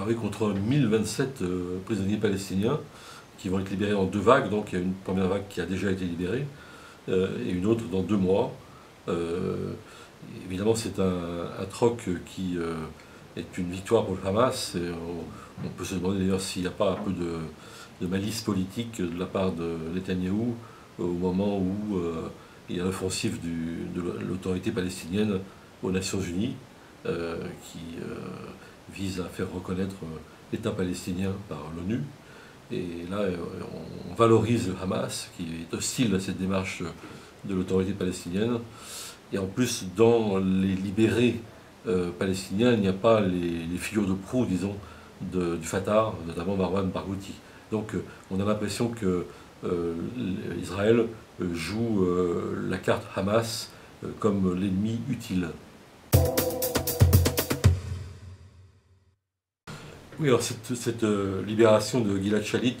Alors oui, contre 1027 prisonniers palestiniens qui vont être libérés en deux vagues. Donc il y a une première vague qui a déjà été libérée et une autre dans 2 mois. Euh, Évidemment, c'est un troc qui est une victoire pour le Hamas. Et on peut se demander d'ailleurs s'il n'y a pas un peu de malice politique de la part de Netanyahou au moment où il y a l'offensive de l'autorité palestinienne aux Nations Unies qui vise à faire reconnaître l'État palestinien par l'ONU. Et là, on valorise le Hamas, qui est hostile à cette démarche de l'autorité palestinienne. Et en plus, dans les libérés palestiniens, il n'y a pas les figures de proue, disons, du Fatah, notamment Marwan Barghouti. Donc on a l'impression que Israël joue la carte Hamas comme l'ennemi utile. Oui, alors cette libération de Gilad Shalit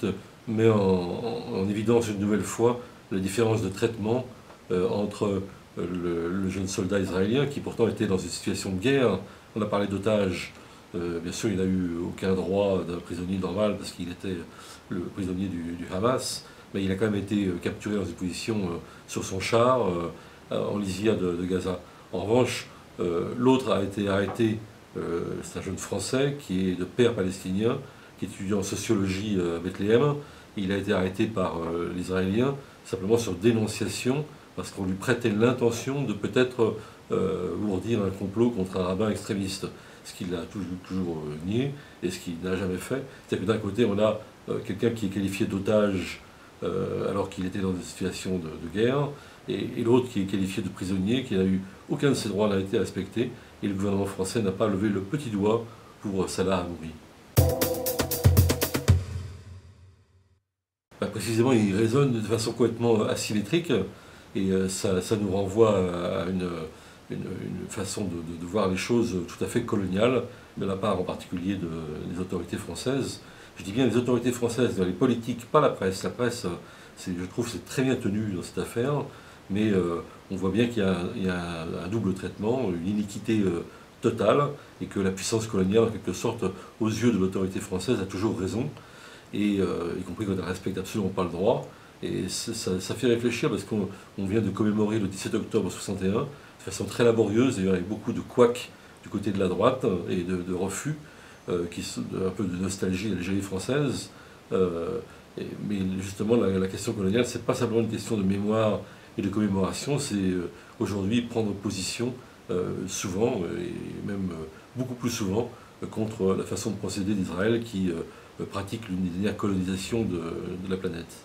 met en évidence une nouvelle fois la différence de traitement entre le jeune soldat israélien qui pourtant était dans une situation de guerre. On a parlé d'otages. Bien sûr, il n'a eu aucun droit d'un prisonnier normal parce qu'il était le prisonnier du Hamas, mais il a quand même été capturé dans une position sur son char en lisière de Gaza. En revanche, l'autre a été arrêté. C'est un jeune Français qui est de père palestinien, qui étudie en sociologie à Bethléem. Il a été arrêté par les Israéliens simplement sur dénonciation, parce qu'on lui prêtait l'intention de peut-être ourdir un complot contre un rabbin extrémiste, ce qu'il a toujours nié et ce qu'il n'a jamais fait. C'est-à-dire que d'un côté, on a quelqu'un qui est qualifié d'otage alors qu'il était dans une situation de guerre, et l'autre qui est qualifié de prisonnier, qui n'a eu aucun de ses droits n'a été respecté, et le gouvernement français n'a pas levé le petit doigt pour Salah Hamouri. Précisément, il raisonne de façon complètement asymétrique, et ça nous renvoie à une façon de voir les choses tout à fait coloniale, de la part en particulier des autorités françaises. Je dis bien les autorités françaises, dans les politiques, pas la presse. La presse, je trouve, c'est très bien tenu dans cette affaire, mais on voit bien qu'il y a un double traitement, une iniquité totale, et que la puissance coloniale, en quelque sorte, aux yeux de l'autorité française, a toujours raison, et y compris quand elle ne respecte absolument pas le droit. Et ça fait réfléchir parce qu'on vient de commémorer le 17 octobre 61 de façon très laborieuse, d'ailleurs avec beaucoup de couacs du côté de la droite et de refus, qui sont un peu de nostalgie à l'Algérie française. Mais justement, la question coloniale, c'est pas simplement une question de mémoire et de commémoration, c'est aujourd'hui prendre position souvent, et même beaucoup plus souvent, contre la façon de procéder d'Israël qui pratique l'une des dernières colonisations de la planète.